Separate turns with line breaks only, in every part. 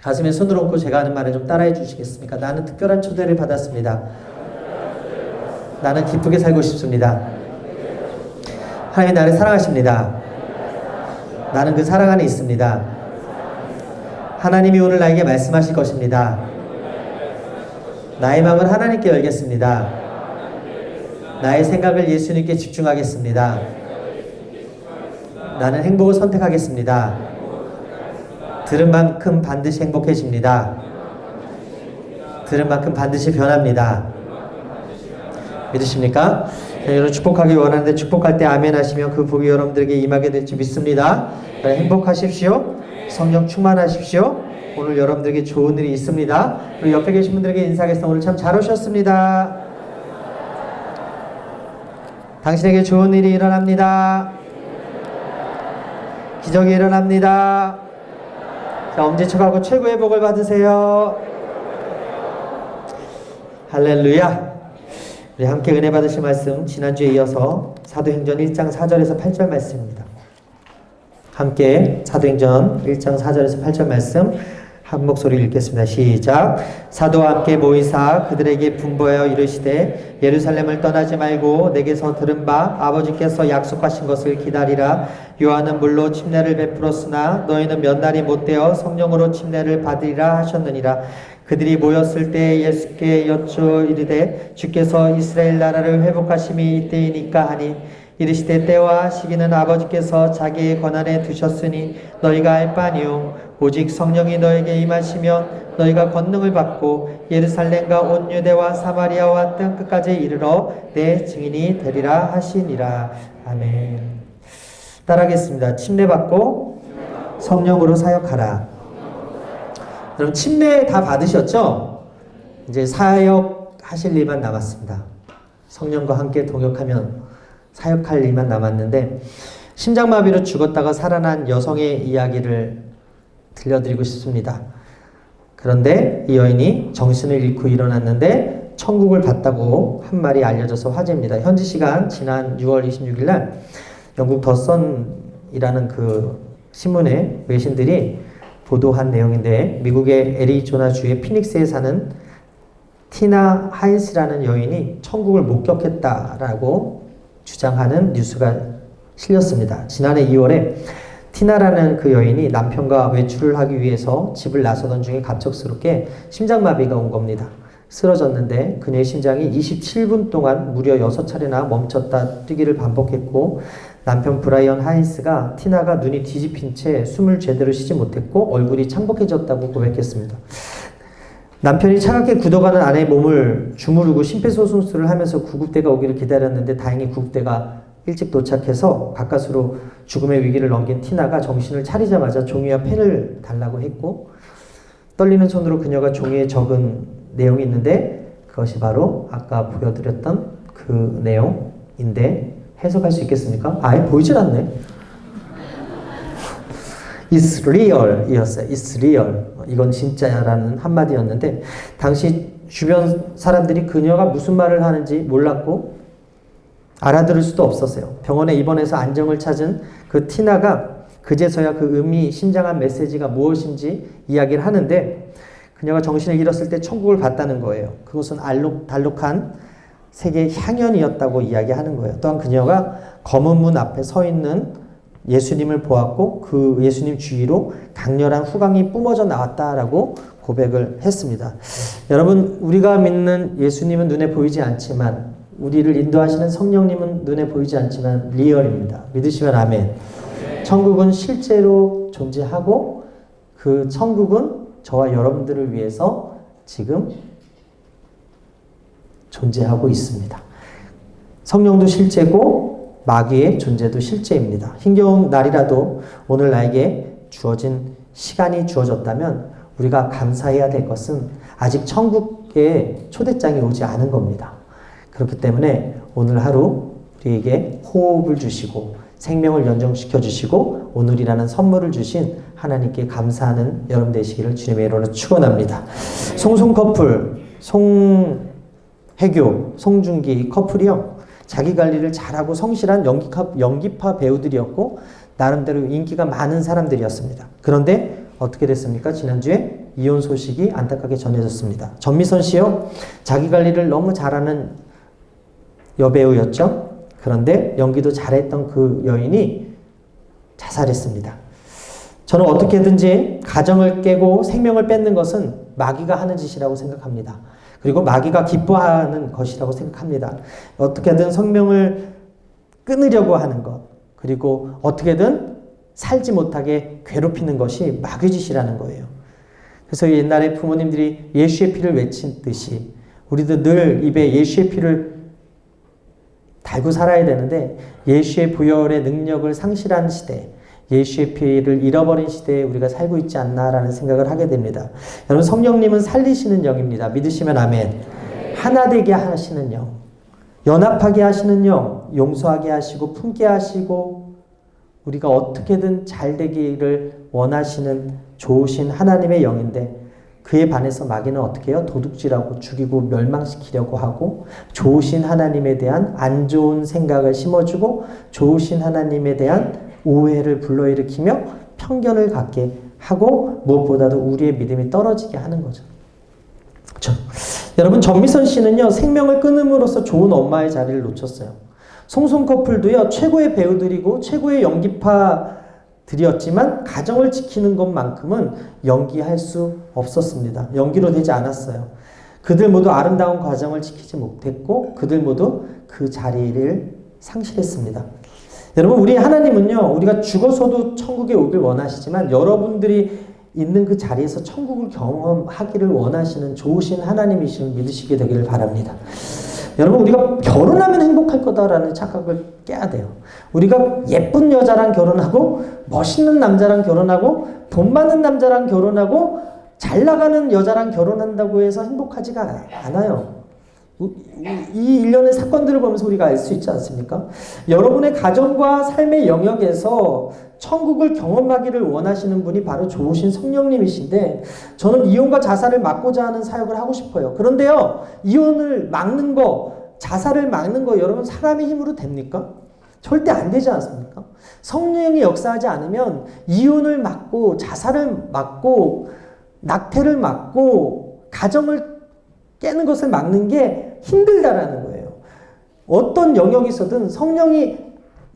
가슴에 손을 얹고 제가 하는 말을 좀 따라해 주시겠습니까? 나는 특별한 초대를 받았습니다. 나는 기쁘게 살고 싶습니다. 하나님이 나를 사랑하십니다. 나는 그 사랑 안에 있습니다. 하나님이 오늘 나에게 말씀하실 것입니다. 나의 마음을 하나님께 열겠습니다. 나의 생각을 예수님께 집중하겠습니다. 나는 행복을 선택하겠습니다. 들은 만큼 반드시 행복해집니다. 들은 만큼 반드시 변합니다. 믿으십니까? 여러분 축복하기 원하는데 축복할 때 아멘 하시면 그 복이 여러분들에게 임하게 될지 믿습니다. 행복하십시오. 성령 충만하십시오. 오늘 여러분들에게 좋은 일이 있습니다. 그리고 옆에 계신 분들에게 인사하겠습니다. 오늘 참 잘 오셨습니다. 당신에게 좋은 일이 일어납니다. 기적이 일어납니다. 자, 엄지척하고 최고의 복을 받으세요. 할렐루야. 우리 함께 은혜 받으실 말씀 지난주에 이어서 사도행전 1장 4절에서 8절 말씀입니다. 함께 사도행전 1장 4절에서 8절 말씀 한 목소리 읽겠습니다. 시작. 사도와 함께 모이사 그들에게 분부하여 이르시되 예루살렘을 떠나지 말고 내게서 들은 바 아버지께서 약속하신 것을 기다리라. 요한은 물로 침례를 베풀었으나 너희는 몇 날이 못되어 성령으로 침례를 받으리라 하셨느니라. 그들이 모였을 때 예수께 여쭈어 이르되 주께서 이스라엘 나라를 회복하심이 이때이니까 하니 이르시되 때와 시기는 아버지께서 자기의 권한에 두셨으니 너희가 알 바니요 오직 성령이 너에게 임하시면 너희가 권능을 받고 예루살렘과 온 유대와 사마리아와 땅 끝까지 이르러 내 증인이 되리라 하시니라. 아멘. 따라하겠습니다. 침례 받고 성령으로 사역하라. 여러분 침례 다 받으셨죠? 이제 사역하실 일만 남았습니다. 성령과 함께 동역하면 사역할 일만 남았는데 심장마비로 죽었다가 살아난 여성의 이야기를 들려드리고 싶습니다. 그런데 이 여인이 정신을 잃고 일어났는데 천국을 봤다고 한 말이 알려져서 화제입니다. 현지 시간 지난 6월 26일 날 영국 더선이라는 그 신문의 외신들이 보도한 내용인데 미국의 애리조나주의 피닉스에 사는 티나 하인스라는 여인이 천국을 목격했다라고 주장하는 뉴스가 실렸습니다. 지난해 2월에 티나라는 그 여인이 남편과 외출을 하기 위해서 집을 나서던 중에 갑작스럽게 심장마비가 온 겁니다. 쓰러졌는데 그녀의 심장이 27분 동안 무려 6차례나 멈췄다 뛰기를 반복했고 남편 브라이언 하인스가 티나가 눈이 뒤집힌 채 숨을 제대로 쉬지 못했고 얼굴이 창백해졌다고 고백했습니다. 남편이 차갑게 굳어가는 아내의 몸을 주무르고 심폐소생술을 하면서 구급대가 오기를 기다렸는데 다행히 구급대가 일찍 도착해서 가까스로 죽음의 위기를 넘긴 티나가 정신을 차리자마자 종이와 펜을 달라고 했고 떨리는 손으로 그녀가 종이에 적은 내용이 있는데 그것이 바로 아까 보여드렸던 그 내용인데 해석할 수 있겠습니까? 아예 보이질 않네. It's real 이었어요. It's real. 이건 진짜야라는 한마디였는데 당시 주변 사람들이 그녀가 무슨 말을 하는지 몰랐고 알아들을 수도 없었어요. 병원에 입원해서 안정을 찾은 그 티나가 그제서야 그 의미심장한 메시지가 무엇인지 이야기를 하는데 그녀가 정신을 잃었을 때 천국을 봤다는 거예요. 그것은 알록달록한 세계 향연이었다고 이야기하는 거예요. 또한 그녀가 검은 문 앞에 서 있는 예수님을 보았고 그 예수님 주위로 강렬한 후광이 뿜어져 나왔다라고 고백을 했습니다. 여러분 우리가 믿는 예수님은 눈에 보이지 않지만 우리를 인도하시는 성령님은 눈에 보이지 않지만 리얼입니다. 믿으시면 아멘. 천국은 실제로 존재하고 그 천국은 저와 여러분들을 위해서 지금 존재하고 있습니다. 성령도 실제고 마귀의 존재도 실제입니다. 힘겨운 날이라도 오늘 나에게 주어진 시간이 주어졌다면 우리가 감사해야 될 것은 아직 천국의 초대장이 오지 않은 겁니다. 그렇기 때문에 오늘 하루 우리에게 호흡을 주시고 생명을 연장시켜 주시고 오늘이라는 선물을 주신 하나님께 감사하는 여러분 되시기를 주님의 이름으로 축원합니다. 송송 커플, 송혜교, 송중기 커플이요. 자기 관리를 잘하고 성실한 연기파 배우들이었고 나름대로 인기가 많은 사람들이었습니다. 그런데 어떻게 됐습니까? 지난주에 이혼 소식이 안타깝게 전해졌습니다. 전미선 씨요, 자기 관리를 너무 잘하는 여배우였죠. 그런데 연기도 잘했던 그 여인이 자살했습니다. 저는 어떻게든지 가정을 깨고 생명을 뺏는 것은 마귀가 하는 짓이라고 생각합니다. 그리고 마귀가 기뻐하는 것이라고 생각합니다. 어떻게든 생명을 끊으려고 하는 것, 그리고 어떻게든 살지 못하게 괴롭히는 것이 마귀 짓이라는 거예요. 그래서 옛날에 부모님들이 예수의 피를 외치듯이 우리도 늘 입에 예수의 피를 달고 살아야 되는데, 예수의 부활의 능력을 상실한 시대, 예수의 피를 잃어버린 시대에 우리가 살고 있지 않나라는 생각을 하게 됩니다. 여러분, 성령님은 살리시는 영입니다. 믿으시면 아멘. 하나 되게 하시는 영, 연합하게 하시는 영, 용서하게 하시고 품게 하시고 우리가 어떻게든 잘 되기를 원하시는 좋으신 하나님의 영인데, 그에 반해서 마귀는 어떻게 해요? 도둑질하고 죽이고 멸망시키려고 하고, 좋으신 하나님에 대한 안 좋은 생각을 심어주고 좋으신 하나님에 대한 오해를 불러일으키며 편견을 갖게 하고, 무엇보다도 우리의 믿음이 떨어지게 하는 거죠. 그렇죠? 여러분, 전미선 씨는요, 생명을 끊음으로써 좋은 엄마의 자리를 놓쳤어요. 송송 커플도요, 최고의 배우들이고 최고의 연기파들이었지만 가정을 지키는 것만큼은 연기할 수 없었습니다. 연기로 되지 않았어요. 그들 모두 아름다운 가정을 지키지 못했고 그들 모두 그 자리를 상실했습니다. 여러분, 우리 하나님은요, 우리가 죽어서도 천국에 오길 원하시지만 여러분들이 있는 그 자리에서 천국을 경험하기를 원하시는 좋으신 하나님이심을 믿으시게 되기를 바랍니다. 여러분, 우리가 결혼하면 행복할 거다라는 착각을 깨야 돼요. 우리가 예쁜 여자랑 결혼하고 멋있는 남자랑 결혼하고 돈 많은 남자랑 결혼하고 잘 나가는 여자랑 결혼한다고 해서 행복하지가 않아요. 이 일련의 사건들을 보면서 우리가 알 수 있지 않습니까? 여러분의 가정과 삶의 영역에서 천국을 경험하기를 원하시는 분이 바로 좋으신 성령님이신데, 저는 이혼과 자살을 막고자 하는 사역을 하고 싶어요. 그런데요, 이혼을 막는 거, 자살을 막는 거 여러분 사람의 힘으로 됩니까? 절대 안 되지 않습니까? 성령이 역사하지 않으면 이혼을 막고 자살을 막고 낙태를 막고 가정을 깨는 것을 막는 게 힘들다라는 거예요. 어떤 영역에서든 성령이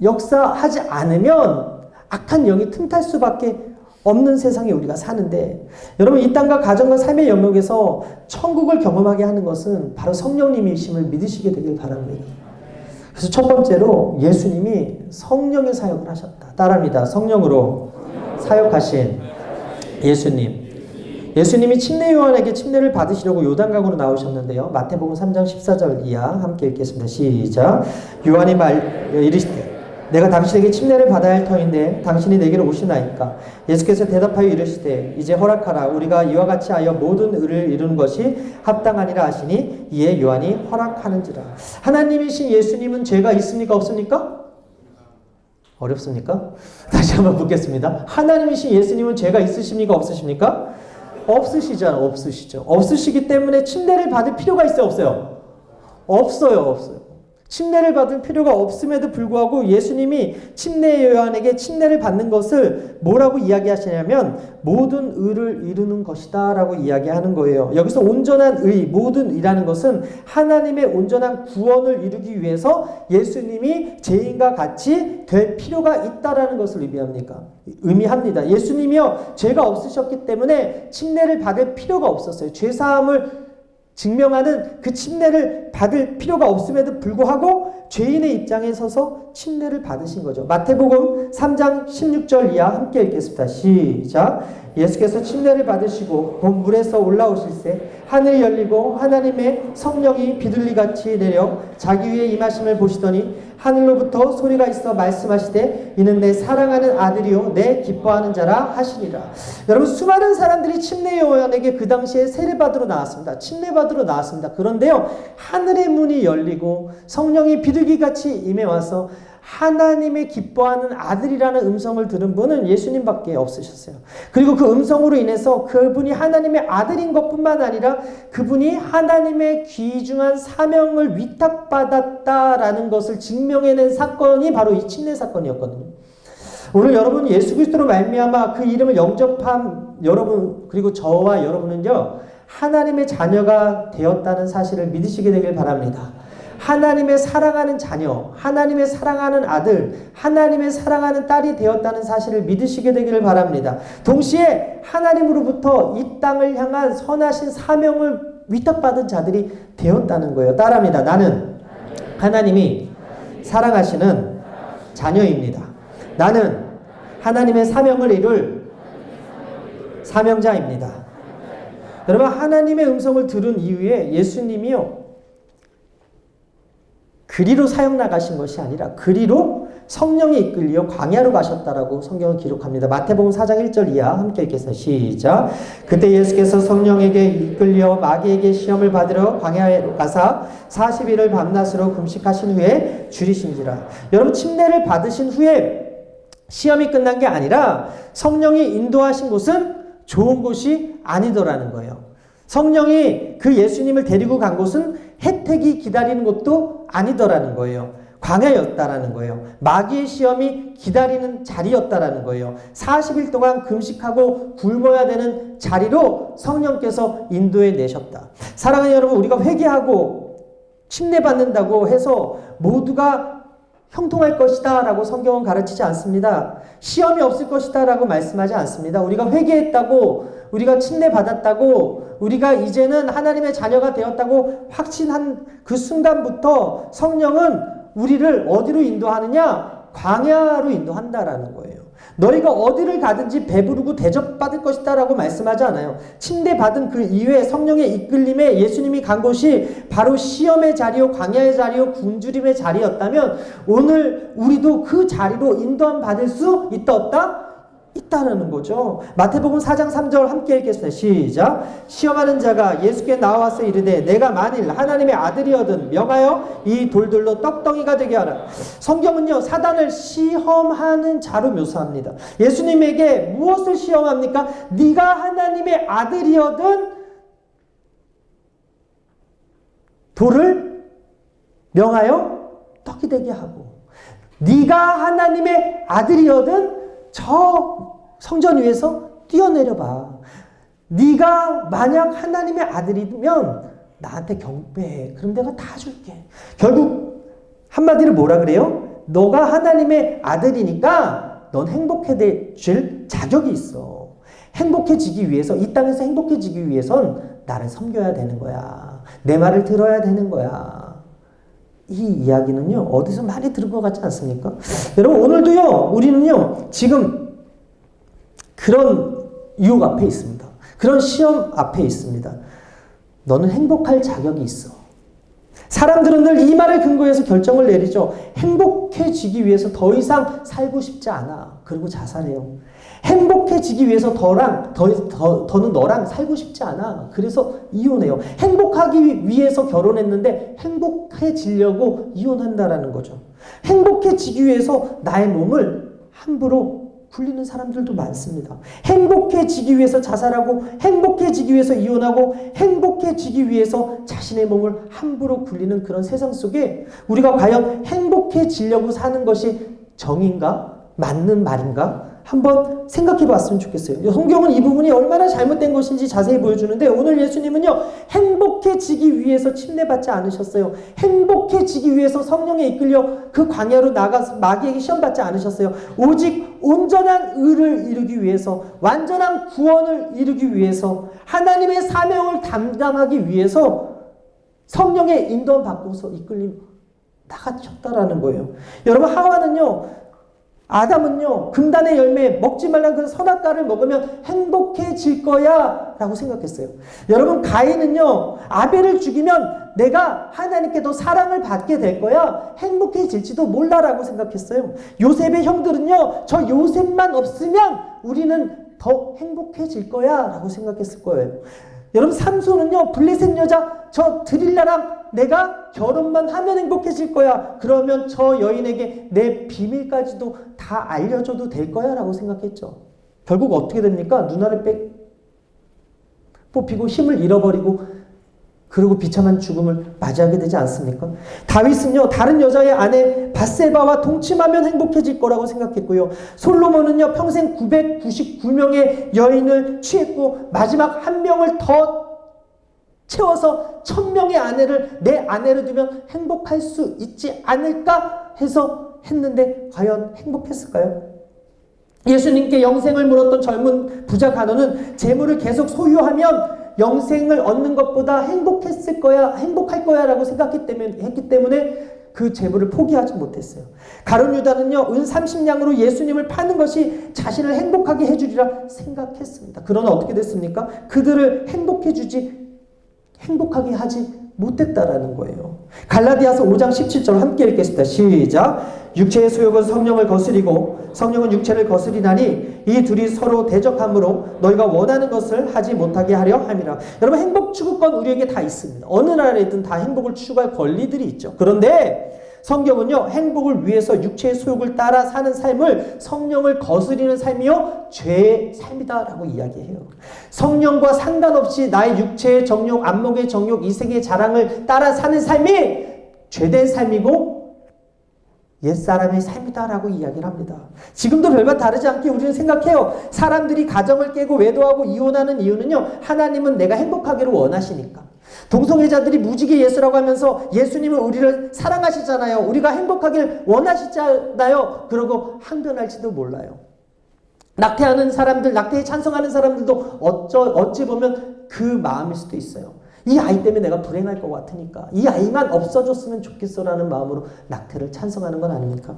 역사하지 않으면 악한 영이 틈탈 수밖에 없는 세상에 우리가 사는데, 여러분, 이 땅과 가정과 삶의 영역에서 천국을 경험하게 하는 것은 바로 성령님이심을 믿으시게 되길 바랍니다. 그래서 첫 번째로 예수님이 성령의 사역을 하셨다. 따라합니다. 성령으로 사역하신 예수님. 예수님이 침례 요한에게 침례를 받으시려고 요단강으로 나오셨는데요. 마태복음 3장 14절 이하 함께 읽겠습니다. 시작. 요한이 이르시되 내가 당신에게 침례를 받아야 할 터인데 당신이 내게로 오시나이까. 예수께서 대답하여 이르시되 이제 허락하라. 우리가 이와 같이 하여 모든 의를 이루는 것이 합당하니라 하시니 이에 요한이 허락하는지라. 하나님이신 예수님은 죄가 있습니까? 없습니까? 어렵습니까? 다시 한번 묻겠습니다. 하나님이신 예수님은 죄가 있으십니까? 없으십니까? 없으시잖아요. 없으시죠. 없으시기 때문에 침례를 받을 필요가 있어요? 없어요? 없어요. 침례를 받을 필요가 없음에도 불구하고 예수님이 침례 요한에게 침례를 받는 것을 뭐라고 이야기하시냐면 모든 의를 이루는 것이다 라고 이야기하는 거예요. 여기서 온전한 의, 모든 의라는 것은 하나님의 온전한 구원을 이루기 위해서 예수님이 죄인과 같이 될 필요가 있다라는 것을 의미합니다. 예수님이요, 죄가 없으셨기 때문에 침례를 받을 필요가 없었어요. 죄사함을 증명하는 그 침례를 받을 필요가 없음에도 불구하고 죄인의 입장에 서서 침례를 받으신 거죠. 마태복음 3장 16절 이하 함께 읽겠습니다. 시작. 예수께서 침례를 받으시고 곧 물에서 올라오실새 하늘이 열리고 하나님의 성령이 비둘기같이 내려 자기 위에 임하심을 보시더니 하늘로부터 소리가 있어 말씀하시되 이는 내 사랑하는 아들이요 내 기뻐하는 자라 하시니라. 여러분, 수많은 사람들이 침례 요한에게 그 당시에 세례받으러 나왔습니다. 침례받으러 나왔습니다. 그런데요, 하늘의 문이 열리고 성령이 비둘기같이 임해와서 하나님의 기뻐하는 아들이라는 음성을 들은 분은 예수님밖에 없으셨어요. 그리고 그 음성으로 인해서 그분이 하나님의 아들인 것뿐만 아니라 그분이 하나님의 귀중한 사명을 위탁받았다라는 것을 증명해낸 사건이 바로 이 침례 사건이었거든요. 오늘 여러분 예수 그리스도로 말미암아 그 이름을 영접한 여러분 그리고 저와 여러분은요 하나님의 자녀가 되었다는 사실을 믿으시게 되길 바랍니다. 하나님의 사랑하는 자녀, 하나님의 사랑하는 아들, 하나님의 사랑하는 딸이 되었다는 사실을 믿으시게 되기를 바랍니다. 동시에 하나님으로부터 이 땅을 향한 선하신 사명을 위탁받은 자들이 되었다는 거예요. 따라합니다. 나는 하나님이 사랑하시는 자녀입니다. 나는 하나님의 사명을 이룰 사명자입니다. 여러분 하나님의 음성을 들은 이후에 예수님이요 그리로 사역 나가신 것이 아니라 그리로 성령에 이끌려 광야로 가셨다라고 성경은 기록합니다. 마태복음 4장 1절 이하 함께 읽겠습니다. 시작. 그때 예수께서 성령에게 이끌려 마귀에게 시험을 받으러 광야에 가사 40일을 밤낮으로 금식하신 후에 줄이신지라. 여러분 침례를 받으신 후에 시험이 끝난 게 아니라 성령이 인도하신 곳은 좋은 곳이 아니더라는 거예요. 성령이 그 예수님을 데리고 간 곳은 혜택이 기다리는 곳도 아니더라는 거예요. 광야였다라는 거예요. 마귀의 시험이 기다리는 자리였다라는 거예요. 40일 동안 금식하고 굶어야 되는 자리로 성령께서 인도해 내셨다. 사랑하는 여러분, 우리가 회개하고 침례받는다고 해서 모두가 형통할 것이다 라고 성경은 가르치지 않습니다. 시험이 없을 것이다 라고 말씀하지 않습니다. 우리가 회개했다고, 우리가 침례받았다고, 우리가 이제는 하나님의 자녀가 되었다고 확신한 그 순간부터 성령은 우리를 어디로 인도하느냐? 광야로 인도한다라는 거예요. 너희가 어디를 가든지 배부르고 대접받을 것이다 라고 말씀하지 않아요. 침례받은 그 이후에 성령의 이끌림에 예수님이 간 곳이 바로 시험의 자리요, 광야의 자리요, 굶주림의 자리였다면 오늘 우리도 그 자리로 인도함 받을 수 있다 없다? 있다는 거죠. 마태복음 4장 3절 함께 읽겠습니다. 시작. 시험하는 자가 예수께 나와서 이르되 내가 만일 하나님의 아들이거든 명하여 이 돌들로 떡덩이가 되게 하라. 성경은요 사단을 시험하는 자로 묘사합니다. 예수님에게 무엇을 시험합니까? 네가 하나님의 아들이거든 돌을 명하여 떡이 되게 하고, 네가 하나님의 아들이거든 저 성전 위에서 뛰어내려봐. 네가 만약 하나님의 아들이면 나한테 경배해. 그럼 내가 다 줄게. 결국 한마디로 뭐라 그래요? 너가 하나님의 아들이니까 넌 행복해질 자격이 있어. 행복해지기 위해서, 이 땅에서 행복해지기 위해선 나를 섬겨야 되는 거야. 내 말을 들어야 되는 거야. 이 이야기는요 어디서 많이 들은 것 같지 않습니까? 여러분 오늘도요 우리는요 지금 그런 유혹 앞에 있습니다. 그런 시험 앞에 있습니다. 너는 행복할 자격이 있어. 사람들은 늘 이 말을 근거해서 결정을 내리죠. 행복해지기 위해서 더 이상 살고 싶지 않아. 그리고 자살해요. 행복해지기 위해서 더는 너랑 살고 싶지 않아. 그래서 이혼해요. 행복하기 위해서 결혼했는데 행복해지려고 이혼한다라는 거죠. 행복해지기 위해서 나의 몸을 함부로 굴리는 사람들도 많습니다. 행복해지기 위해서 자살하고, 행복해지기 위해서 이혼하고, 행복해지기 위해서 자신의 몸을 함부로 굴리는 그런 세상 속에 우리가 과연 행복해지려고 사는 것이 정인가? 맞는 말인가? 한번 생각해 봤으면 좋겠어요. 성경은 이 부분이 얼마나 잘못된 것인지 자세히 보여주는데 오늘 예수님은요 행복해지기 위해서 침례받지 않으셨어요. 행복해지기 위해서 성령에 이끌려 그 광야로 나가서 마귀에게 시험받지 않으셨어요. 오직 온전한 의를 이루기 위해서, 완전한 구원을 이루기 위해서, 하나님의 사명을 담당하기 위해서 성령의 인도함 받고서 이끌림 나가셨다라는 거예요. 여러분 하와는요, 아담은요 금단의 열매 먹지 말라는 그 선악과를 먹으면 행복해질 거야 라고 생각했어요. 여러분 가인은요 아벨을 죽이면 내가 하나님께 더 사랑을 받게 될 거야, 행복해질지도 몰라 라고 생각했어요. 요셉의 형들은요 저 요셉만 없으면 우리는 더 행복해질 거야 라고 생각했을 거예요. 여러분 삼손은요 블레셋 여자 저 드릴라랑 내가 결혼만 하면 행복해질 거야. 그러면 저 여인에게 내 비밀까지도 다 알려줘도 될 거야 라고 생각했죠. 결국 어떻게 됩니까? 누나를 뽑히고 힘을 잃어버리고 그리고 비참한 죽음을 맞이하게 되지 않습니까? 다윗은요, 다른 여자의 아내 밧세바와 동침하면 행복해질 거라고 생각했고요. 솔로몬은요, 평생 999명의 여인을 취했고 마지막 한 명을 더 채워서 1000명의 아내를 내 아내로 두면 행복할 수 있지 않을까 해서 했는데 과연 행복했을까요? 예수님께 영생을 물었던 젊은 부자 간호는 재물을 계속 소유하면 영생을 얻는 것보다 행복할 거야 라고 했기 때문에 그 재물을 포기하지 못했어요. 가룟 유다는요, 은 30냥으로 예수님을 파는 것이 자신을 행복하게 해주리라 생각했습니다. 그러나 어떻게 됐습니까? 그들을 행복하게 하지 못했다라는 거예요. 갈라디아서 5장 17절 함께 읽겠습니다. 시작. 육체의 소욕은 성령을 거스리고 성령은 육체를 거스리나니 이 둘이 서로 대적함으로 너희가 원하는 것을 하지 못하게 하려 함이라. 여러분, 행복 추구권 우리에게 다 있습니다. 어느 나라에든 다 행복을 추구할 권리들이 있죠. 그런데 성경은요, 행복을 위해서 육체의 소욕을 따라 사는 삶을 성령을 거스리는 삶이요, 죄의 삶이다라고 이야기해요. 성령과 상관없이 나의 육체의 정욕, 안목의 정욕, 이색의 자랑을 따라 사는 삶이 죄된 삶이고 옛사람의 삶이다라고 이야기를 합니다. 지금도 별반 다르지 않게 우리는 생각해요. 사람들이 가정을 깨고 외도하고 이혼하는 이유는요, 하나님은 내가 행복하기를 원하시니까. 동성애자들이 무지개 예수라고 하면서 예수님은 우리를 사랑하시잖아요. 우리가 행복하길 원하시잖아요. 그러고 항변할지도 몰라요. 낙태하는 사람들, 낙태에 찬성하는 사람들도 어찌 보면 그 마음일 수도 있어요. 이 아이 때문에 내가 불행할 것 같으니까 이 아이만 없어졌으면 좋겠어라는 마음으로 낙태를 찬성하는 건 아닙니까?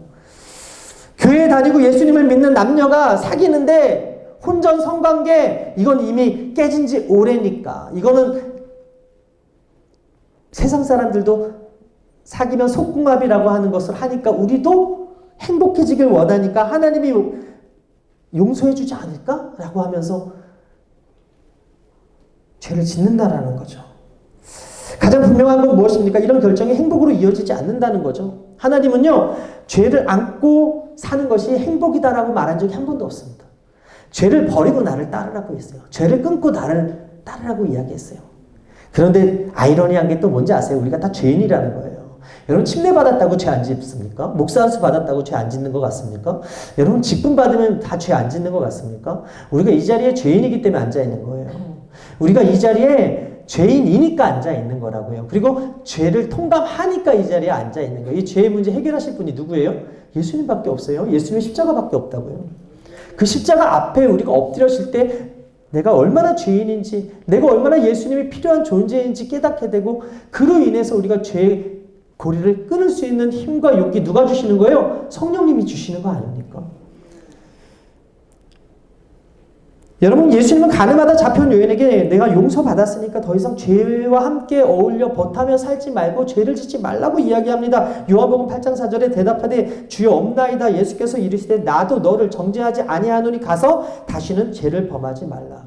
교회에 다니고 예수님을 믿는 남녀가 사귀는데 혼전 성관계, 이건 이미 깨진 지 오래니까, 이거는 세상 사람들도 사귀면 속궁합이라고 하는 것을 하니까 우리도 행복해지길 원하니까 하나님이 용서해 주지 않을까? 라고 하면서 죄를 짓는다라는 거죠. 가장 분명한 건 무엇입니까? 이런 결정이 행복으로 이어지지 않는다는 거죠. 하나님은요, 죄를 안고 사는 것이 행복이다라고 말한 적이 한 번도 없습니다. 죄를 버리고 나를 따르라고 했어요. 죄를 끊고 나를 따르라고 이야기했어요. 그런데 아이러니한 게 또 뭔지 아세요? 우리가 다 죄인이라는 거예요. 여러분, 침례 받았다고 죄 안 짓습니까? 목사 안수 받았다고 죄 안 짓는 것 같습니까? 여러분, 직분 받으면 다 죄 안 짓는 것 같습니까? 우리가 이 자리에 죄인이기 때문에 앉아 있는 거예요. 우리가 이 자리에 죄인이니까 앉아 있는 거라고요. 그리고 죄를 통감하니까 이 자리에 앉아 있는 거예요. 이 죄의 문제 해결하실 분이 누구예요? 예수님밖에 없어요. 예수님의 십자가밖에 없다고요. 그 십자가 앞에 우리가 엎드렸을 때 내가 얼마나 죄인인지, 내가 얼마나 예수님이 필요한 존재인지 깨닫게 되고, 그로 인해서 우리가 죄의 고리를 끊을 수 있는 힘과 용기 누가 주시는 거예요? 성령님이 주시는 거 아닙니까? 여러분, 예수님은 가늠하다 잡혀온 여인에게 내가 용서받았으니까 더 이상 죄와 함께 어울려 벗하며 살지 말고 죄를 짓지 말라고 이야기합니다. 요한복음 8장 4절에 대답하되 주여 없나이다. 예수께서 이르시되 나도 너를 정죄하지 아니하노니 가서 다시는 죄를 범하지 말라.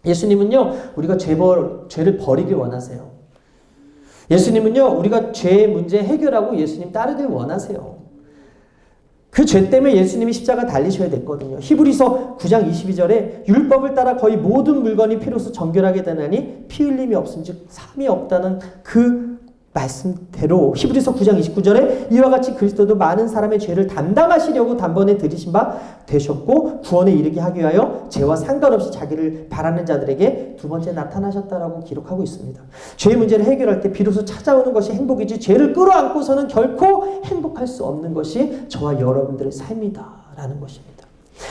예수님은요, 우리가 죄를 버리길 원하세요. 예수님은요, 우리가 죄의 문제 해결하고 예수님 따르길 원하세요. 그 죄 때문에 예수님이 십자가 달리셔야 됐거든요. 히브리서 9장 22절에 율법을 따라 거의 모든 물건이 피로써 정결하게 되나니 피 흘림이 없은즉 삶이 없다는 그 말씀대로 히브리서 9장 29절에 이와 같이 그리스도도 많은 사람의 죄를 담당하시려고 단번에 들이신 바 되셨고 구원에 이르게 하기 위하여 죄와 상관없이 자기를 바라는 자들에게 두 번째 나타나셨다라고 기록하고 있습니다. 죄의 문제를 해결할 때 비로소 찾아오는 것이 행복이지 죄를 끌어안고서는 결코 행복할 수 없는 것이 저와 여러분들의 삶이다라는 것입니다.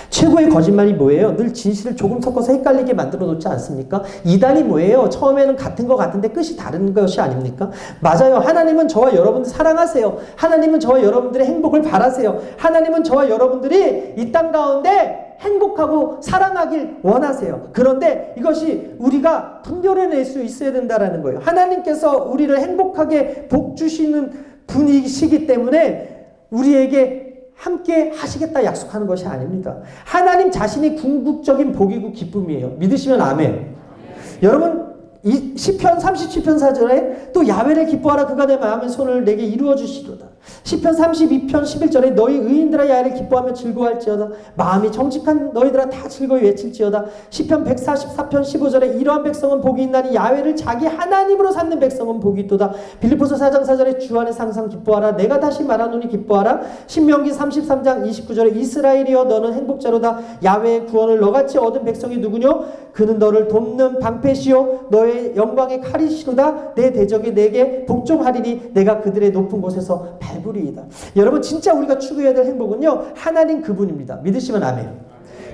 최고의 거짓말이 뭐예요? 늘 진실을 조금 섞어서 헷갈리게 만들어 놓지 않습니까? 이단이 뭐예요? 처음에는 같은 것 같은데 끝이 다른 것이 아닙니까? 맞아요. 하나님은 저와 여러분들 사랑하세요. 하나님은 저와 여러분들의 행복을 바라세요. 하나님은 저와 여러분들이 이 땅 가운데 행복하고 사랑하길 원하세요. 그런데 이것이 우리가 분별해낼 수 있어야 된다는 거예요. 하나님께서 우리를 행복하게 복 주시는 분이시기 때문에 우리에게 함께 하시겠다 약속하는 것이 아닙니다. 하나님 자신이 궁극적인 복이고 기쁨이에요. 믿으시면 아멘. 여러분, 이 시편 37편 4절에 또 야훼를 기뻐하라 그가 내 마음의 손을 내게 이루어 주시도다. 시편 32편 11절에 너희 의인들아 야외를 기뻐하며 즐거워할지어다. 마음이 정직한 너희들아 다 즐거이 외칠지어다. 시편 144편 15절에 이러한 백성은 복이 있나니 야외를 자기 하나님으로 삼는 백성은 복이 있도다. 빌립보서 4장 4절에 주 안에 항상 기뻐하라. 내가 다시 말하노니 기뻐하라. 신명기 33장 29절에 이스라엘이여 너는 행복자로다. 야외의 구원을 너같이 얻은 백성이 누구뇨? 그는 너를 돕는 방패시요 너의 영광의 칼이시로다. 내 대적이 내게 복종하리니 내가 그들의 높은 곳에서 발부리이다. 여러분 진짜 우리가 추구해야 될 행복은요 하나님 그분입니다. 믿으시면 아멘.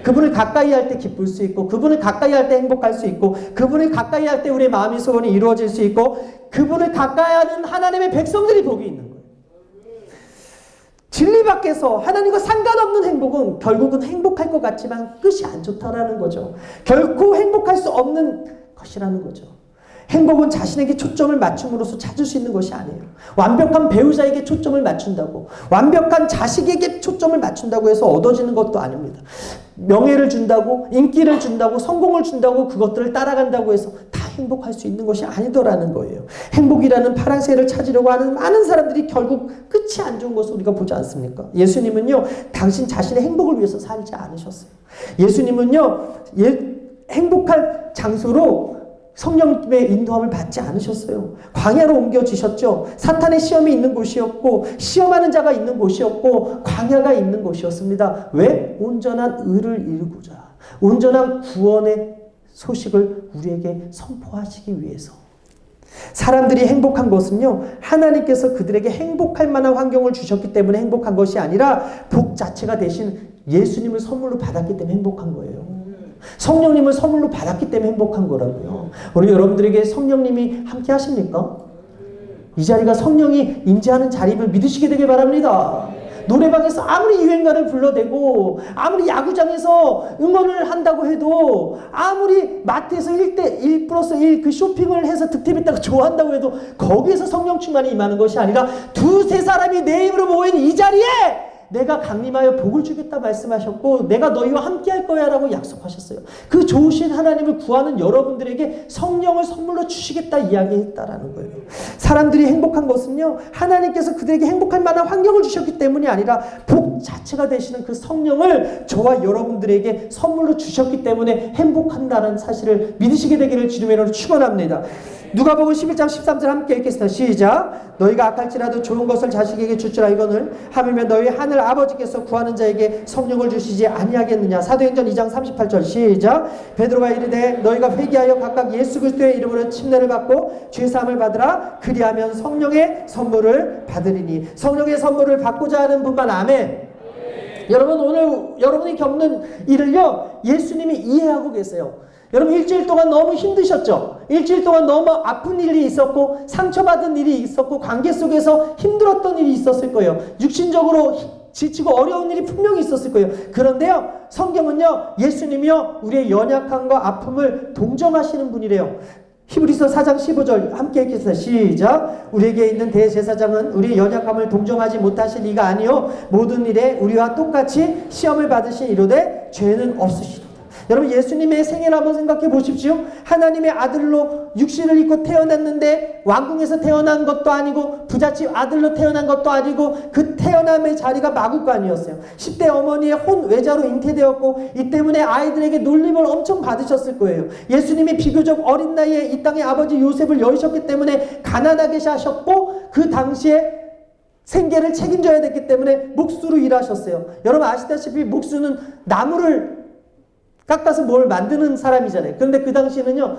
그분을 가까이 할 때 기쁠 수 있고 그분을 가까이 할 때 행복할 수 있고 그분을 가까이 할 때 우리의 마음의 소원이 이루어질 수 있고 그분을 가까이 하는 하나님의 백성들이 복이 있는 거예요. 진리 밖에서 하나님과 상관없는 행복은 결국은 행복할 것 같지만 끝이 안 좋다라는 거죠. 결코 행복할 수 없는 것이라는 거죠. 행복은 자신에게 초점을 맞춤으로써 찾을 수 있는 것이 아니에요. 완벽한 배우자에게 초점을 맞춘다고 완벽한 자식에게 초점을 맞춘다고 해서 얻어지는 것도 아닙니다. 명예를 준다고 인기를 준다고 성공을 준다고 그것들을 따라간다고 해서 다 행복할 수 있는 것이 아니더라는 거예요. 행복이라는 파랑새를 찾으려고 하는 많은 사람들이 결국 끝이 안 좋은 것을 우리가 보지 않습니까? 예수님은요 당신 자신의 행복을 위해서 살지 않으셨어요. 예수님은요 행복할 장소로 성령님의 인도함을 받지 않으셨어요. 광야로 옮겨지셨죠. 사탄의 시험이 있는 곳이었고 시험하는 자가 있는 곳이었고 광야가 있는 곳이었습니다. 왜? 온전한 의를 이루고자 온전한 구원의 소식을 우리에게 선포하시기 위해서. 사람들이 행복한 것은요 하나님께서 그들에게 행복할 만한 환경을 주셨기 때문에 행복한 것이 아니라 복 자체가 대신 예수님을 선물로 받았기 때문에 행복한 거예요. 성령님을 선물로 받았기 때문에 행복한 거라고요. 우리 여러분들에게 성령님이 함께 하십니까? 이 자리가 성령이 임재하는 자리임을 믿으시게 되길 바랍니다. 노래방에서 아무리 유행가를 불러대고 아무리 야구장에서 응원을 한다고 해도 아무리 마트에서 1+1 그 쇼핑을 해서 득템했다고 좋아한다고 해도 거기에서 성령 충만이 임하는 것이 아니라 두세 사람이 내 입으로 모인 이 자리에 내가 강림하여 복을 주겠다 말씀하셨고 내가 너희와 함께 할 거야 라고 약속하셨어요. 그 좋으신 하나님을 구하는 여러분들에게 성령을 선물로 주시겠다 이야기했다라는 거예요. 사람들이 행복한 것은요 하나님께서 그들에게 행복할 만한 환경을 주셨기 때문이 아니라 복 자체가 되시는 그 성령을 저와 여러분들에게 선물로 주셨기 때문에 행복한다는 사실을 믿으시게 되기를 주님의 이름으로 축원합니다. 누가복음 11장 13절 함께 읽겠습니다. 시작. 너희가 악할지라도 좋은 것을 자식에게 줄지라 이거늘 하물며 너희 하늘 아버지께서 구하는 자에게 성령을 주시지 아니하겠느냐. 사도행전 2장 38절 시작. 베드로가 이르되 너희가 회개하여 각각 예수 그리스도의 이름으로 침례를 받고 죄사함을 받으라. 그리하면 성령의 선물을 받으리니. 성령의 선물을 받고자 하는 분만 아멘. 여러분 오늘 여러분이 겪는 일을요 예수님이 이해하고 계세요. 여러분 일주일 동안 너무 힘드셨죠? 일주일 동안 너무 아픈 일이 있었고 상처받은 일이 있었고 관계 속에서 힘들었던 일이 있었을 거예요. 육신적으로 지치고 어려운 일이 분명히 있었을 거예요. 그런데요 성경은요 예수님이요 우리의 연약함과 아픔을 동정하시는 분이래요. 히브리서 4장 15절 함께 읽겠습니다. 시작. 우리에게 있는 대제사장은 우리의 연약함을 동정하지 못하실 이가 아니요 모든 일에 우리와 똑같이 시험을 받으신 이로되 죄는 없으시다. 여러분 예수님의 생애를 한번 생각해 보십시오. 하나님의 아들로 육신을 입고 태어났는데 왕궁에서 태어난 것도 아니고 부잣집 아들로 태어난 것도 아니고 그 태어남의 자리가 마구간이었어요. 10대 어머니의 혼외자로 잉태되었고 이 때문에 아이들에게 놀림을 엄청 받으셨을 거예요. 예수님이 비교적 어린 나이에 이 땅의 아버지 요셉을 여의셨기 때문에 가난하게 사셨고 그 당시에 생계를 책임져야 됐기 때문에 목수로 일하셨어요. 여러분 아시다시피 목수는 나무를 깎아서 뭘 만드는 사람이잖아요. 그런데 그 당시에는요,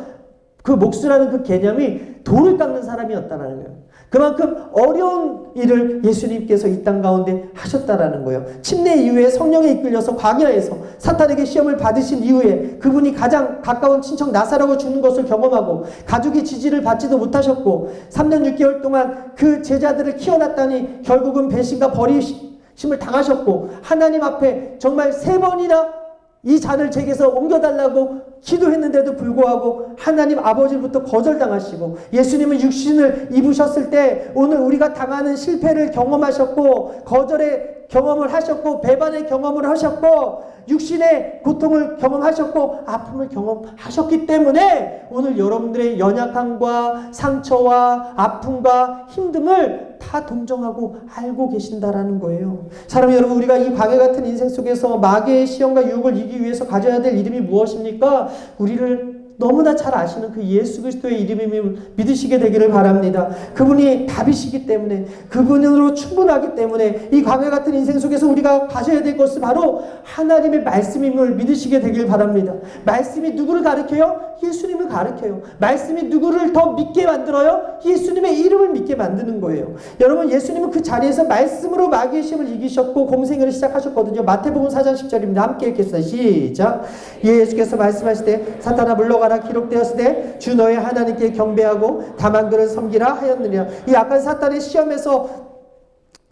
그 목수라는 그 개념이 돌을 깎는 사람이었다는 거예요. 그만큼 어려운 일을 예수님께서 이 땅 가운데 하셨다라는 거예요. 침례 이후에 성령에 이끌려서 광야에서 사탄에게 시험을 받으신 이후에 그분이 가장 가까운 친척 나사로가 죽는 것을 경험하고 가족이 지지를 받지도 못하셨고 3년 6개월 동안 그 제자들을 키워놨다니 결국은 배신과 버리심을 당하셨고 하나님 앞에 정말 3번이나 이 잔을 제게서 옮겨달라고 기도했는데도 불구하고 하나님 아버지로부터 거절당하시고 예수님은 육신을 입으셨을 때 오늘 우리가 당하는 실패를 경험하셨고 거절의 경험을 하셨고 배반의 경험을 하셨고 육신의 고통을 경험하셨고 아픔을 경험하셨기 때문에 오늘 여러분들의 연약함과 상처와 아픔과 힘듦을 다 동정하고 알고 계신다라는 거예요. 사랑하는 여러분, 우리가 이 광야 같은 인생 속에서 마귀의 시험과 유혹을 이기기 위해서 가져야 될 이름이 무엇입니까? 우리를 너무나 잘 아시는 그 예수 그리스도의 이름임을 믿으시게 되기를 바랍니다. 그분이 답이시기 때문에, 그분으로 충분하기 때문에 이 광야 같은 인생 속에서 우리가 가져야 될 것은 바로 하나님의 말씀임을 믿으시게 되길 바랍니다. 말씀이 누구를 가르쳐요? 예수님을 가르쳐요. 말씀이 누구를 더 믿게 만들어요? 예수님의 이름을 믿게 만드는 거예요. 여러분, 예수님은 그 자리에서 말씀으로 마귀의 시험을 이기셨고 공생애를 시작하셨거든요. 마태복음 4장 10절입니다. 함께 읽겠습니다. 시작. 예수께서 말씀하실 때 사탄아 물러가라 기록되었을 때 주 너의 하나님께 경배하고 다만 그를 섬기라 하였느니라. 이 약한 사탄의 시험에서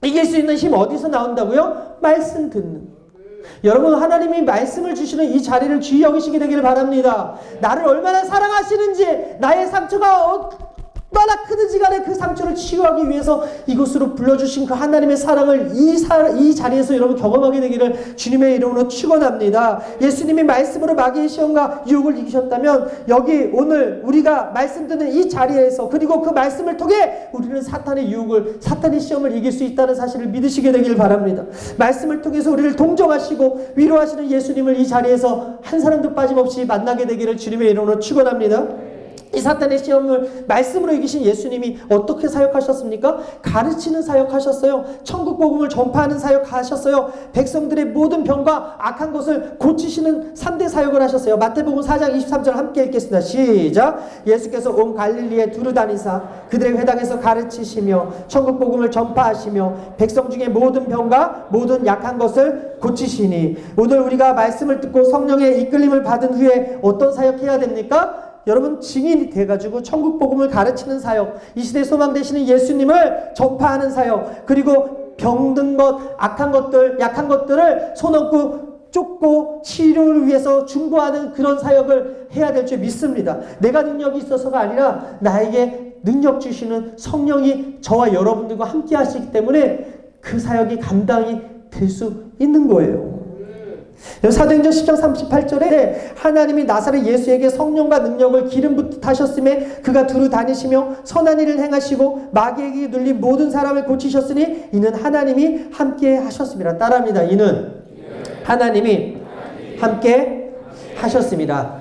이길 수 있는 힘 어디서 나온다고요? 말씀 듣는. 여러분, 하나님이 말씀을 주시는 이 자리를 주의 여기시게 되기를 바랍니다. 나를 얼마나 사랑하시는지, 나의 상처가 얼마나 크든지 간에 그 상처를 치유하기 위해서 이곳으로 불러주신 그 하나님의 사랑을 이 자리에서 여러분 경험하게 되기를 주님의 이름으로 축원합니다. 예수님이 말씀으로 마귀의 시험과 유혹을 이기셨다면 여기 오늘 우리가 말씀 듣는 이 자리에서 그리고 그 말씀을 통해 우리는 사탄의 유혹을, 사탄의 시험을 이길 수 있다는 사실을 믿으시게 되기를 바랍니다. 말씀을 통해서 우리를 동정하시고 위로하시는 예수님을 이 자리에서 한 사람도 빠짐없이 만나게 되기를 주님의 이름으로 축원합니다. 이 사탄의 시험을 말씀으로 이기신 예수님이 어떻게 사역하셨습니까? 가르치는 사역하셨어요. 천국 복음을 전파하는 사역하셨어요. 백성들의 모든 병과 악한 것을 고치시는 3대 사역을 하셨어요. 마태복음 4장 23절 함께 읽겠습니다. 시작. 예수께서 온 갈릴리에 두루 다니사 그들의 회당에서 가르치시며 천국 복음을 전파하시며 백성 중에 모든 병과 모든 약한 것을 고치시니. 오늘 우리가 말씀을 듣고 성령의 이끌림을 받은 후에 어떤 사역해야 됩니까? 여러분, 증인이 돼가지고 천국 복음을 가르치는 사역, 이 시대의 소망 되시는 예수님을 전파하는 사역, 그리고 병든 것, 악한 것들, 약한 것들을 손 얹고 쫓고 치료를 위해서 중보하는 그런 사역을 해야 될 줄 믿습니다. 내가 능력이 있어서가 아니라 나에게 능력 주시는 성령이 저와 여러분들과 함께 하시기 때문에 그 사역이 감당이 될 수 있는 거예요. 사도행전 10장 38절에 하나님이 나사렛 예수에게 성령과 능력을 기름 붓하셨음에 그가 두루 다니시며 선한 일을 행하시고 마귀에게 눌린 모든 사람을 고치셨으니 이는 하나님이 함께 하셨습니다. 따라합니다. 이는 하나님이 함께 하셨습니다.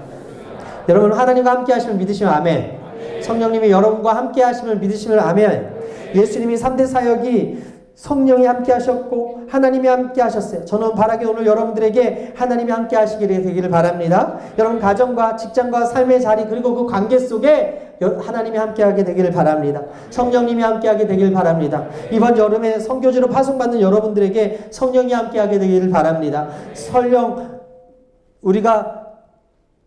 여러분, 하나님과 함께 하시면 믿으시면 아멘. 성령님이 여러분과 함께 하시면 믿으시면 아멘. 예수님이 3대 사역이 성령이 함께 하셨고 하나님이 함께 하셨어요. 저는 바라기 오늘 여러분들에게 하나님이 함께 하시기를 되기를 바랍니다. 여러분 가정과 직장과 삶의 자리 그리고 그 관계 속에 하나님이 함께하게 되기를 바랍니다. 성령님이 함께하게 되기를 바랍니다. 이번 여름에 선교지로 파송받는 여러분들에게 성령이 함께하게 되기를 바랍니다. 설령 우리가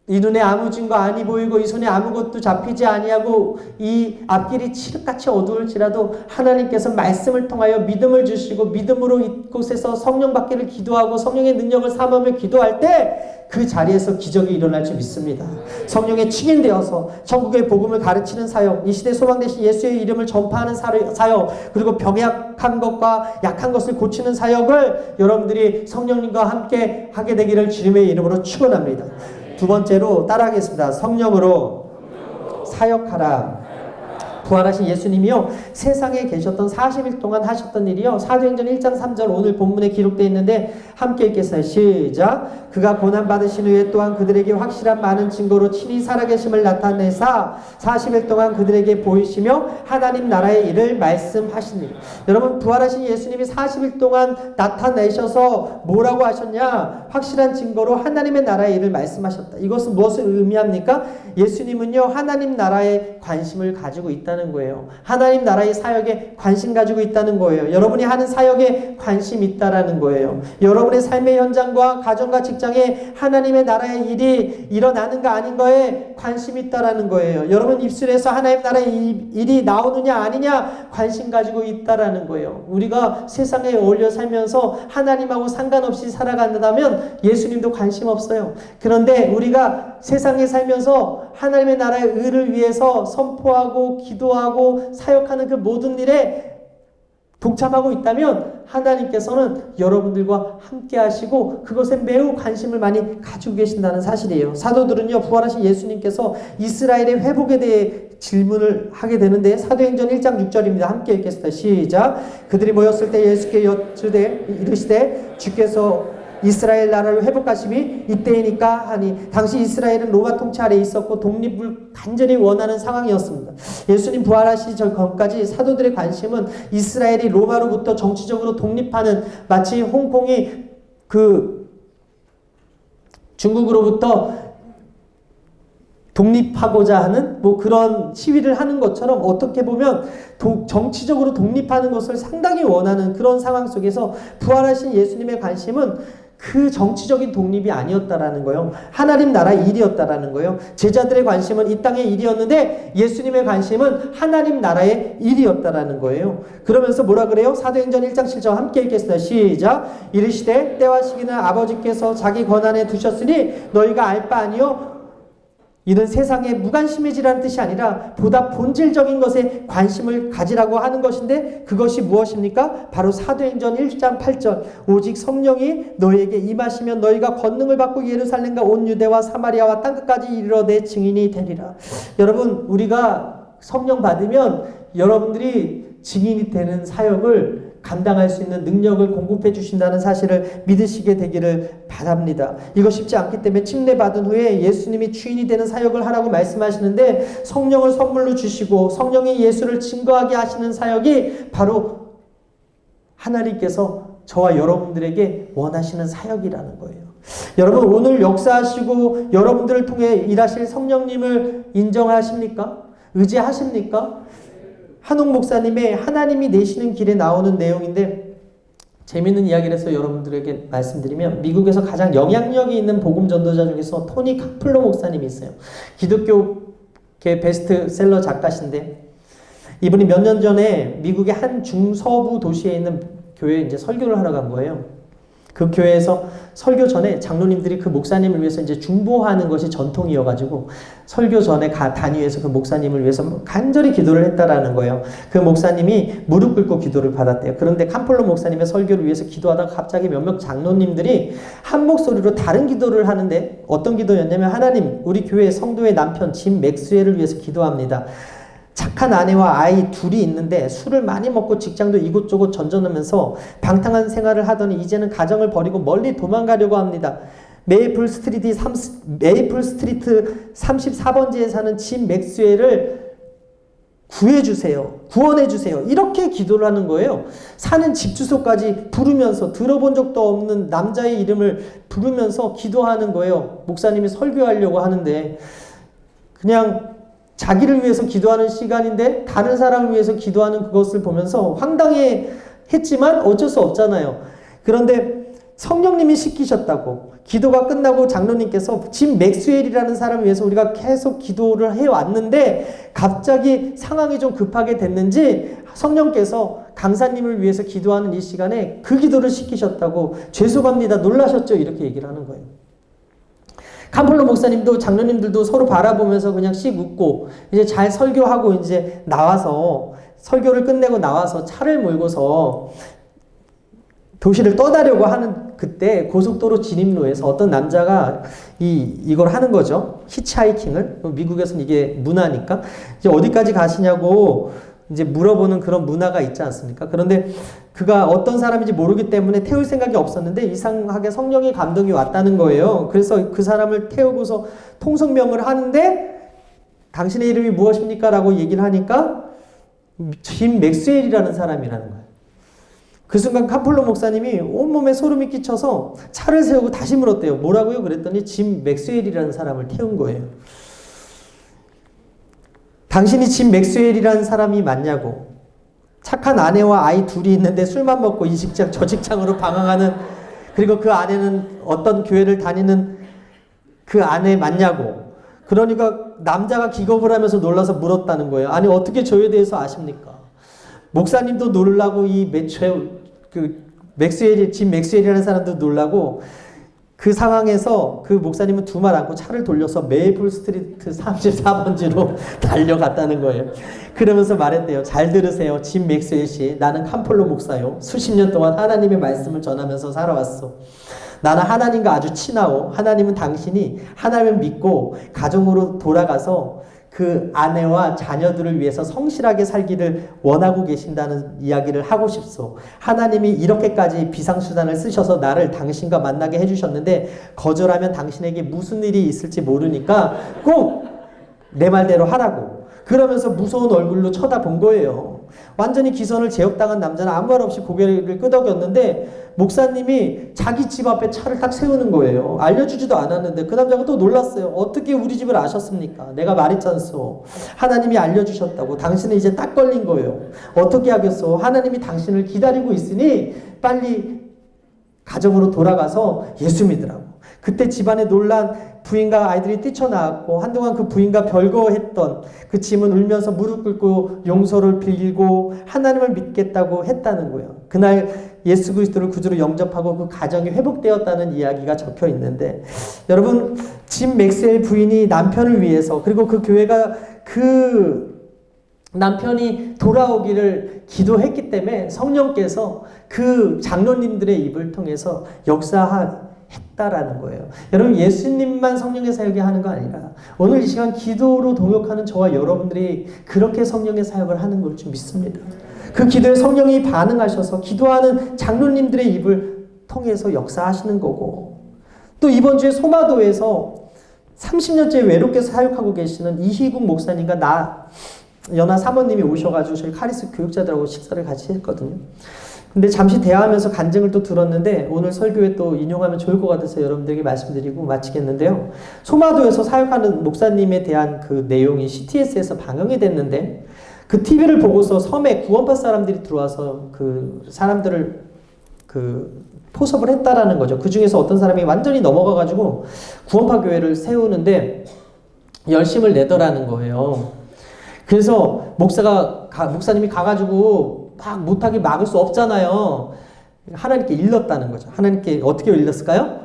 이 눈에 아무 증거 아니 보이고 이 손에 아무것도 잡히지 아니하고 이 앞길이 칠흑같이 어두울지라도 하나님께서 말씀을 통하여 믿음을 주시고 믿음으로 이곳에서 성령 받기를 기도하고 성령의 능력을 사모하며 기도할 때 그 자리에서 기적이 일어날 줄 믿습니다. 성령의 증인되어서 천국의 복음을 가르치는 사역, 이 시대 소망 되신 예수의 이름을 전파하는 사역, 그리고 병약한 것과 약한 것을 고치는 사역을 여러분들이 성령님과 함께 하게 되기를 주님의 이름으로 축원합니다. 두 번째로 따라하겠습니다. 성령으로 사역하라. 부활하신 예수님이요, 세상에 계셨던 40일 동안 하셨던 일이요, 사도행전 1장 3절 오늘 본문에 기록되어 있는데 함께 읽겠어요. 시작. 그가 고난받으신 후에 또한 그들에게 확실한 많은 증거로 친히 살아계심을 나타내사 40일 동안 그들에게 보이시며 하나님 나라의 일을 말씀하시니. 여러분, 부활하신 예수님이 40일 동안 나타내셔서 뭐라고 하셨냐? 확실한 증거로 하나님의 나라의 일을 말씀하셨다. 이것은 무엇을 의미합니까? 예수님은요, 하나님 나라에 관심을 가지고 있다는 거예요. 하나님 나라의 사역에 관심 가지고 있다는 거예요. 여러분이 하는 사역에 관심 있다라는 거예요. 여러분의 삶의 현장과 가정과 직장에 하나님의 나라의 일이 일어나는가 아닌가에 관심 있다라는 거예요. 여러분 입술에서 하나님 나라의 일이 나오느냐 아니냐 관심 가지고 있다라는 거예요. 우리가 세상에 어울려 살면서 하나님하고 상관없이 살아간다면 예수님도 관심 없어요. 그런데 우리가 세상에 살면서 하나님의 나라의 의를 위해서 선포하고 기도하고 사역하는 그 모든 일에 동참하고 있다면 하나님께서는 여러분들과 함께 하시고 그것에 매우 관심을 많이 가지고 계신다는 사실이에요. 사도들은요, 부활하신 예수님께서 이스라엘의 회복에 대해 질문을 하게 되는데 사도행전 1장 6절입니다. 함께 읽겠습니다. 시작. 그들이 모였을 때 예수께 여쭈되 이르시되 주께서 이스라엘 나라를 회복하심이 이때이니까 하니, 당시 이스라엘은 로마 통치 아래에 있었고 독립을 간절히 원하는 상황이었습니다. 예수님 부활하시기 전까지 사도들의 관심은 이스라엘이 로마로부터 정치적으로 독립하는, 마치 홍콩이 중국으로부터 독립하고자 하는 그런 시위를 하는 것처럼 어떻게 보면 정치적으로 독립하는 것을 상당히 원하는 그런 상황 속에서 부활하신 예수님의 관심은 그 정치적인 독립이 아니었다라는 거예요. 하나님 나라 일이었다라는 거예요. 제자들의 관심은 이 땅의 일이었는데 예수님의 관심은 하나님 나라의 일이었다라는 거예요. 그러면서 뭐라 그래요? 사도행전 1장 7절 함께 읽겠습니다. 시작. 이르시되 때와 시기는 아버지께서 자기 권한에 두셨으니 너희가 알 바 아니요 이는 세상에 무관심해지라는 뜻이 아니라 보다 본질적인 것에 관심을 가지라고 하는 것인데, 그것이 무엇입니까? 바로 사도행전 1장 8절 오직 성령이 너희에게 임하시면 너희가 권능을 받고 예루살렘과 온 유대와 사마리아와 땅끝까지 이르러 내 증인이 되리라. 여러분, 우리가 성령 받으면 여러분들이 증인이 되는 사역을 감당할 수 있는 능력을 공급해 주신다는 사실을 믿으시게 되기를 바랍니다. 이거 쉽지 않기 때문에 침례 받은 후에 예수님이 주인이 되는 사역을 하라고 말씀하시는데, 성령을 선물로 주시고 성령이 예수를 증거하게 하시는 사역이 바로 하나님께서 저와 여러분들에게 원하시는 사역이라는 거예요. 여러분, 오늘 역사하시고 여러분들을 통해 일하실 성령님을 인정하십니까? 의지하십니까? 한옥 목사님의 하나님이 내시는 길에 나오는 내용인데, 재미있는 이야기를 해서 여러분들에게 말씀드리면, 미국에서 가장 영향력이 있는 복음 전도자 중에서 토니 카플러 목사님이 있어요. 기독교계 베스트셀러 작가신데, 이분이 몇 년 전에 미국의 한 중서부 도시에 있는 교회에 이제 설교를 하러 간 거예요. 그 교회에서 설교 전에 장로님들이 그 목사님을 위해서 이제 중보하는 것이 전통이어가지고 설교 전에 단위에서 그 목사님을 위해서 간절히 기도를 했다라는 거예요. 그 목사님이 무릎 꿇고 기도를 받았대요. 그런데 캄플로 목사님의 설교를 위해서 기도하다가 갑자기 몇몇 장로님들이 한 목소리로 다른 기도를 하는데, 어떤 기도였냐면, 하나님, 우리 교회 성도의 남편 짐 맥스웰을 위해서 기도합니다. 착한 아내와 아이 둘이 있는데 술을 많이 먹고 직장도 이곳저곳 전전하면서 방탕한 생활을 하더니 이제는 가정을 버리고 멀리 도망가려고 합니다. 메이플 스트리트 34번지에 사는 짐 맥스웰을 구해주세요. 구원해주세요. 이렇게 기도를 하는 거예요. 사는 집 주소까지 부르면서, 들어본 적도 없는 남자의 이름을 부르면서 기도하는 거예요. 목사님이 설교하려고 하는데, 그냥 자기를 위해서 기도하는 시간인데 다른 사람을 위해서 기도하는 그것을 보면서 황당해 했지만 어쩔 수 없잖아요. 그런데 성령님이 시키셨다고, 기도가 끝나고 장로님께서 짐 맥스웰이라는 사람을 위해서 우리가 계속 기도를 해왔는데 갑자기 상황이 좀 급하게 됐는지 성령께서 강사님을 위해서 기도하는 이 시간에 그 기도를 시키셨다고, 죄송합니다, 놀라셨죠? 이렇게 얘기를 하는 거예요. 캄플로 목사님도 장로님들도 서로 바라보면서 그냥 씩 웃고, 이제 잘 설교하고 이제 나와서, 설교를 끝내고 나와서 차를 몰고서 도시를 떠나려고 하는 그때 고속도로 진입로에서 어떤 남자가 이걸 하는 거죠. 히치하이킹을. 미국에서는 이게 문화니까. 이제 어디까지 가시냐고 이제 물어보는 그런 문화가 있지 않습니까? 그런데 그가 어떤 사람인지 모르기 때문에 태울 생각이 없었는데 이상하게 성령의 감동이 왔다는 거예요. 그래서 그 사람을 태우고서 통성명을 하는데, 당신의 이름이 무엇입니까? 라고 얘기를 하니까 짐 맥스웰이라는 사람이라는 거예요. 그 순간 캄플로 목사님이 온몸에 소름이 끼쳐서 차를 세우고 다시 물었대요. 뭐라고요? 그랬더니 짐 맥스웰이라는 사람을 태운 거예요. 당신이 짐 맥스웰이라는 사람이 맞냐고. 착한 아내와 아이 둘이 있는데 술만 먹고 이 직장 저 직장으로 방황하는, 그리고 그 아내는 어떤 교회를 다니는 그 아내 맞냐고. 그러니까 남자가 기겁을 하면서 놀라서 물었다는 거예요. 아니, 어떻게 저에 대해서 아십니까? 목사님도 놀라고 짐 맥스웰이라는 사람도 놀라고, 그 상황에서 그 목사님은 두 말 안고 차를 돌려서 메이플 스트리트 34번지로 달려갔다는 거예요. 그러면서 말했대요. 잘 들으세요. 짐 맥스웰 씨. 나는 캄폴로 목사요. 수십 년 동안 하나님의 말씀을 전하면서 살아왔어. 나는 하나님과 아주 친하고 하나님은 당신이 하나님을 믿고 가정으로 돌아가서 그 아내와 자녀들을 위해서 성실하게 살기를 원하고 계신다는 이야기를 하고 싶소. 하나님이 이렇게까지 비상수단을 쓰셔서 나를 당신과 만나게 해주셨는데 거절하면 당신에게 무슨 일이 있을지 모르니까 꼭 내 말대로 하라고. 그러면서 무서운 얼굴로 쳐다본 거예요. 완전히 기선을 제압당한 남자는 아무 말 없이 고개를 끄덕였는데 목사님이 자기 집 앞에 차를 딱 세우는 거예요. 알려주지도 않았는데 그 남자가 또 놀랐어요. 어떻게 우리 집을 아셨습니까? 내가 말했잖소. 하나님이 알려주셨다고. 당신은 이제 딱 걸린 거예요. 어떻게 하겠소? 하나님이 당신을 기다리고 있으니 빨리 가정으로 돌아가서 예수 믿으라고. 그때 집안에 놀란 부인과 아이들이 뛰쳐나왔고 한동안 그 부인과 별거했던 그 짐은 울면서 무릎 꿇고 용서를 빌고 하나님을 믿겠다고 했다는 거예요. 그날 예수 그리스도를 구주로 영접하고 그 가정이 회복되었다는 이야기가 적혀 있는데 여러분 짐 맥스웰 부인이 남편을 위해서 그리고 그 교회가 그 남편이 돌아오기를 기도했기 때문에 성령께서 그 장로님들의 입을 통해서 했다라는 거예요. 여러분 예수님만 성령의 사역이 하는 거 아니라 오늘 이 시간 기도로 동역하는 저와 여러분들이 그렇게 성령의 사역을 하는 걸 좀 믿습니다. 그 기도에 성령이 반응하셔서 기도하는 장로님들의 입을 통해서 역사하시는 거고 또 이번 주에 소마도에서 30년째 외롭게 사역하고 계시는 이희국 목사님과 연하 사모님이 오셔가지고 저희 카리스 교육자들하고 식사를 같이 했거든요. 근데 잠시 대화하면서 간증을 또 들었는데 오늘 설교에 또 인용하면 좋을 것 같아서 여러분들에게 말씀드리고 마치겠는데요. 소마도에서 사역하는 목사님에 대한 그 내용이 CTS에서 방영이 됐는데 그 TV를 보고서 섬에 구원파 사람들이 들어와서 그 사람들을 포섭을 했다라는 거죠. 그 중에서 어떤 사람이 완전히 넘어가가지고 구원파 교회를 세우는데 열심을 내더라는 거예요. 그래서 목사님이 가가지고 막 못하게 막을 수 없잖아요. 하나님께 일렀다는 거죠. 하나님께 어떻게 일렀을까요?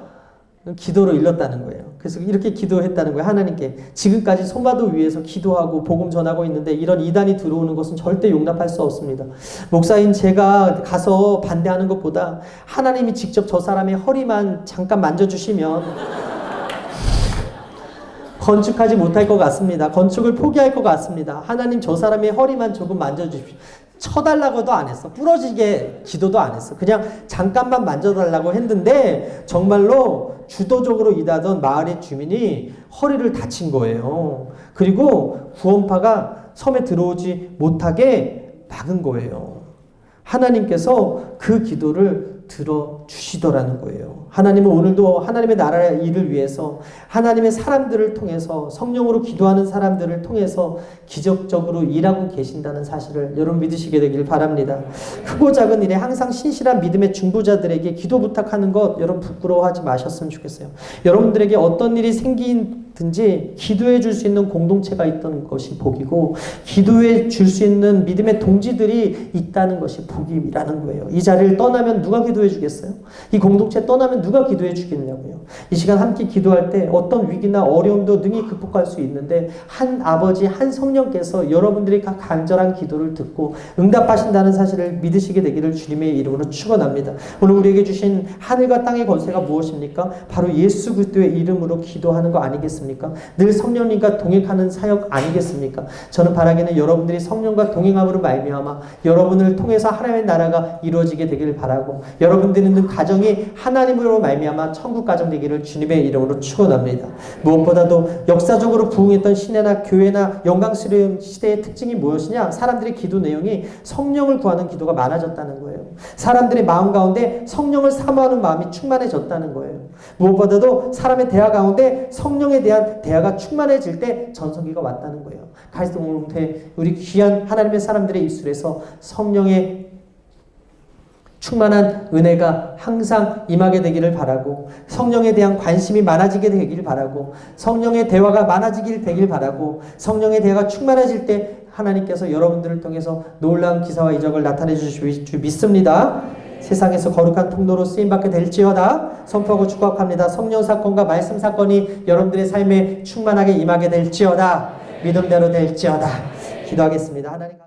기도로 일렀다는 거예요. 그래서 이렇게 기도했다는 거예요. 하나님께 지금까지 소마도 위에서 기도하고 복음 전하고 있는데 이런 이단이 들어오는 것은 절대 용납할 수 없습니다. 목사인 제가 가서 반대하는 것보다 하나님이 직접 저 사람의 허리만 잠깐 만져주시면 건축하지 못할 것 같습니다. 건축을 포기할 것 같습니다. 하나님 저 사람의 허리만 조금 만져주십시오. 쳐달라고도 안 했어. 부러지게 기도도 안 했어. 그냥 잠깐만 만져달라고 했는데 정말로 주도적으로 일하던 마을의 주민이 허리를 다친 거예요. 그리고 구원파가 섬에 들어오지 못하게 막은 거예요. 하나님께서 그 기도를 들어주시더라는 거예요. 하나님은 오늘도 하나님의 나라의 일을 위해서 하나님의 사람들을 통해서 성령으로 기도하는 사람들을 통해서 기적적으로 일하고 계신다는 사실을 여러분 믿으시게 되길 바랍니다. 크고 작은 일에 항상 신실한 믿음의 중보자들에게 기도 부탁하는 것 여러분 부끄러워하지 마셨으면 좋겠어요. 여러분들에게 어떤 일이 생기든지 기도해 줄 수 있는 공동체가 있던 것이 복이고 기도해 줄 수 있는 믿음의 동지들이 있다는 것이 복이라는 거예요. 이 자리를 떠나면 누가 기도해 주겠어요? 이 공동체 떠나면 누가 기도해 주겠냐고요. 이 시간 함께 기도할 때 어떤 위기나 어려움도 능히 극복할 수 있는데 한 아버지 한 성령께서 여러분들이 간절한 기도를 듣고 응답하신다는 사실을 믿으시게 되기를 주님의 이름으로 축원합니다. 오늘 우리에게 주신 하늘과 땅의 권세가 무엇입니까? 바로 예수 그리스도의 이름으로 기도하는 거 아니겠습니까? 늘 성령님과 동행하는 사역 아니겠습니까? 저는 바라기는 여러분들이 성령과 동행함으로 말미암아 여러분을 통해서 하나님의 나라가 이루어지게 되기를 바라고 여러분들이 있는 가정이 하나님으로 말미암아 천국 가정 되기를 주님의 이름으로 축원합니다. 무엇보다도 역사적으로 부흥했던 시내나 교회나 영광스러운 시대의 특징이 무엇이냐? 사람들의 기도 내용이 성령을 구하는 기도가 많아졌다는 거예요. 사람들의 마음 가운데 성령을 사모하는 마음이 충만해졌다는 거예요. 무엇보다도 사람의 대화 가운데 성령에 대한 대화가 충만해질 때 전성기가 왔다는 거예요. 가이스트 공동체 우리 귀한 하나님의 사람들의 입술에서 성령의 충만한 은혜가 항상 임하게 되기를 바라고 성령에 대한 관심이 많아지게 되기를 바라고 성령의 대화가 많아지길 되길 바라고 성령의 대화가 충만해질 때 하나님께서 여러분들을 통해서 놀라운 기사와 이적을 나타내 주실 줄 믿습니다. 세상에서 거룩한 통로로 쓰임받게 될지어다. 선포하고 축복합니다. 성령 사건과 말씀 사건이 여러분들의 삶에 충만하게 임하게 될지어다. 믿음대로 될지어다. 기도하겠습니다. 하나님